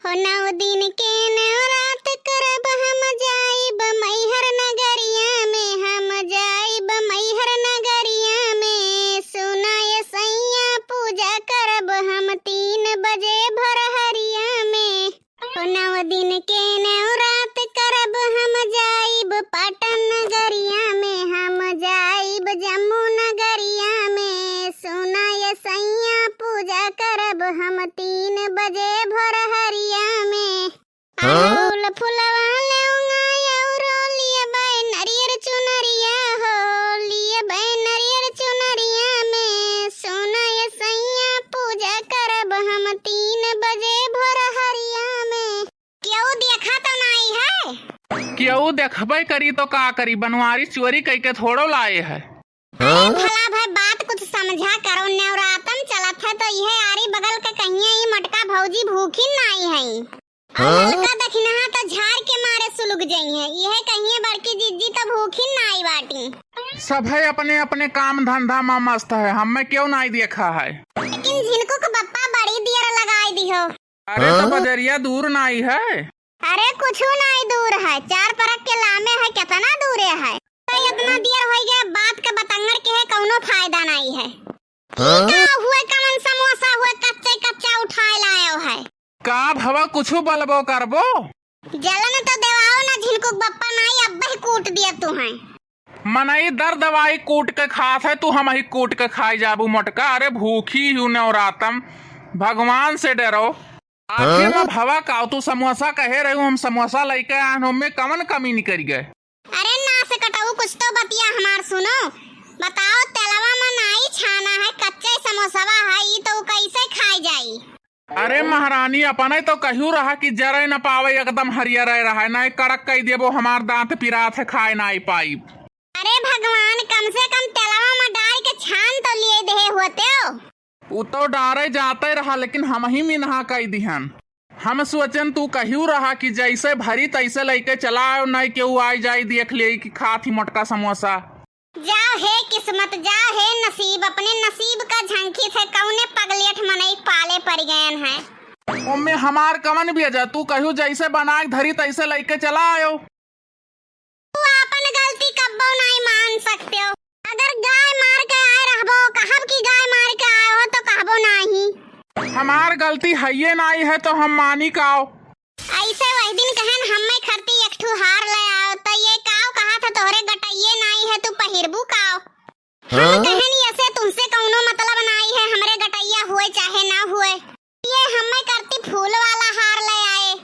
हो 9 दिन के नवरात करब हम जाइब मैहर नगरिया में, हम जाइब मैहर नगरिया में। सुनाय सैया पूजा करब हम 3 बजे भोरहरिया में। हो 9 दिन के नवरात करब हम जाइब पाटन नगरिया में, हम जाइब जम्मू नगरिया में। सुनाय सैया पूजा करब हम 3 बजे भोरहरिया में। फूल फुलवा लेऊंगा औरो लिए बाय नरियर चुनरिया हो, लिए बाय नरियर चुनरिया में। सुनाय सैया पूजा करब हम 3 बजे भोरहरिया में। क्यों देखा तो नहीं है? क्यों देखबे करी तो का करी, बनवारी चोरी कई के थोड़ो लाए है। भला भाई बात कुछ समझा करो, नवरातन चलत है तो यह आरी बगल के कहिए ही मटका भौजी भूखी नहीं है। लड़का दखिना तो झाड़ के मारे सुलग जाई है, यह कहिए बड़की जीजी तो भूखी नहीं बाटी। सब है अपने अपने काम धंधा में मस्त है, हमें क्यों नहीं देखा है। लेकिन झिनको को बप्पा बड़ी देर लगाई दी हो। अरे तो बजरिया दूर नहीं है। अरे कुछ नहीं दूर है, 4 परक के लामे है, कितना दूर है। तो इतना देर हो गया, बात का बतंगर के है कौनो फायदा नहीं है। हुए कमन समोसा हुए कच्चे कच्चा उठाए लायो है। का भवा कुछ बलबो करबो, जलन तो देवाओ ना, झिनको बप्पा नहीं अब ही कूट दिया तू है। मनई दर दवाई कूट के खात है, तू हम ही कूट के खाई जाबू मटका। अरे भूखी हूँ नवरातम, भगवान से डरो। आखिर में भवा का तू समोसा कहे रहे, हम समोसा लेके आए, में कमन कमी नहीं करी गए। अरे ना से कटाऊ कुछ तो बतिया हमार सुनो। बताओ तेलवा में नहीं छाना है, कच्चे समोसावा है, ये तो कैसे खाई जाई? अरे महारानी अपने तो कहू रहा कि जरे न पावे, एकदम हरियर रहा है, नहीं कड़क कह देबो, हमार दांत पिरात है, खाए नहीं पाई। अरे भगवान, कम से कम तेलवा में डाल के छान तो लिए दे होते हो। वो तो डारे जाते रहा, लेकिन हम ही मिनहा कह दिहन। हम सोचन तू कहू रहा कि जैसे भरी तैसे लेके चला, नहीं केहू आई जाई देख ले कि खात ही मोटका समोसा। जाओ है किस्मत, जाओ है नसीब, अपने नसीब का झंकी से कौने पगलेट मनई पाले पड़ गए हैं। उम्मे हमार कमन भी जा, तू कहू जैसे बना धरी तैसे लेके चला आयो। तू अपन गलती कब्बो नहीं मान सकते हो। अगर गाय मार के आए रहबो, कहब की गाय मार के आए हो तो कहबो नहीं। हमार गलती है ये नहीं है तो हम मानी काओ। ऐसे वही दिन कहन हमें खरती एकठू हार ले आओ, तो ये काओ कहा था तोहरे गटइये नहीं है, तू पहिरबू काओ। हम कहन ऐसे तुमसे कौनो मतलब नहीं है, हमरे गटइया हुए चाहे ना हुए। ये हमें करती फूल वाला हार ले आए।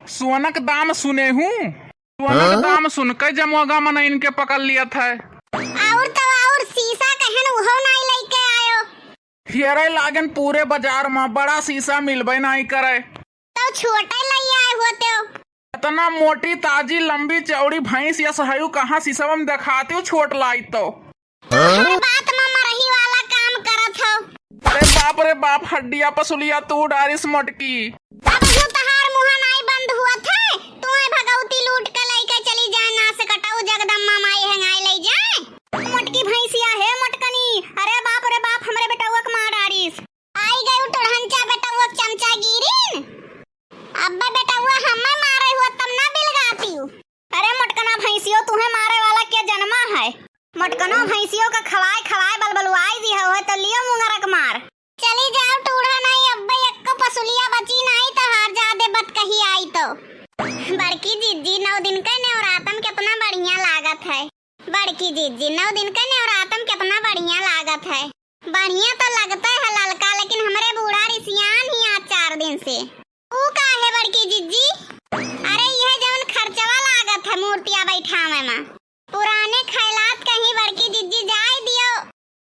सोनक दाम सुने हूँ, सोनक दाम सुन के जमोगा मन इनके पकड़ लिया था। और तो और शीशा कहन उहो नहीं लेके आयो। हियरे लागन पूरे बाजार में बड़ा शीशा मिलबे नहीं करे, तो छोटे ले आए होते हो। इतना मोटी ताजी लंबी चौड़ी भैंस या सहयू कहाँ शीशा में दिखाती हूँ, छोट लाई तो। बात में मरही वाला काम करत हो। अरे बाप रे बाप, हड्डिया पसुलिया तू डारिस मोटकी। अब जो तहार मुंह नहीं बंद हुआ था, तू भगवती लूट के लेके चली जाए, ना से कटाऊ जगदम्मा माई हंगाई ले जाए। मोटकी भैंसिया है मोटकनी। अरे बाप रे बाप, हमरे बेटौआ के मार डारिस। आई गई टोढ़ंचा बेटौआ चमचा गिरीन। अब्बे बेटौआ हमें मारे हुआ तब ना बिलगाती हूँ। अरे मोटकना भैंसियो, तुम्हें मारे वाला क्या जन्मा है? मोटकनो भैंसियों का खवाए खवाए बलबलवाई दी है, तो लियो मुंगरक मार। चली जाओ टूढ़ा नहीं, अब्बे एक को पसुलिया बची नहीं तो हार जादे बत कही आई तो। बड़की जीजी 9 दिन का नवरातन कितना बढ़िया लागत है। बड़की जीजी 9 दिन का नवरातन कितना बढ़िया लागत है। बढ़िया तो लगता है ललका, लेकिन हमारे बूढ़ा रिसियान ही आज 4 दिन से। ऊ का है बड़की जीजी? अरे यह जवन खर्चवा लागत है मूर्तियां बैठावे में, पुराने खैलात कहीं बड़की जीजी जाए दियो।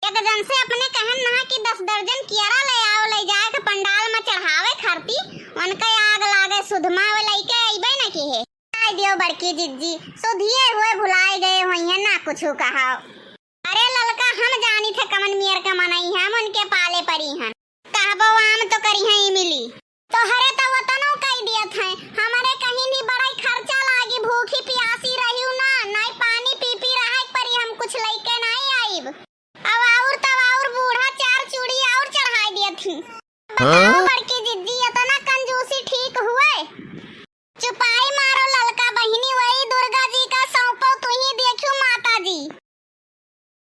एक जन से अपने कहन ना कि 10 दर्जन कियारा ले आओ, ले जाए के पंडाल में चढ़ावे खरती, उनके आग लागे सुधमा वे लेके आइबे न की है। आई दियो बड़की जीजी, सुधिए हुए भुलाए गए होइए ना कुछू कहा। अरे ललका, हम जानी थे कमन मियर के मनई है, उनके पाले पड़ी हैं। कहबो आम तो करी है मिली तो हरे तो वतनो कह दिया थे। हमारे कहीं नहीं बड़ा खर्चा लागी, भूखी प्यासी रही ना, नहीं पानी पी पी रहा परी, हम कुछ लेके नहीं आईब। अब और तब और बूढ़ा 4 चूड़ी और चढ़ाई दिया थी। बताओ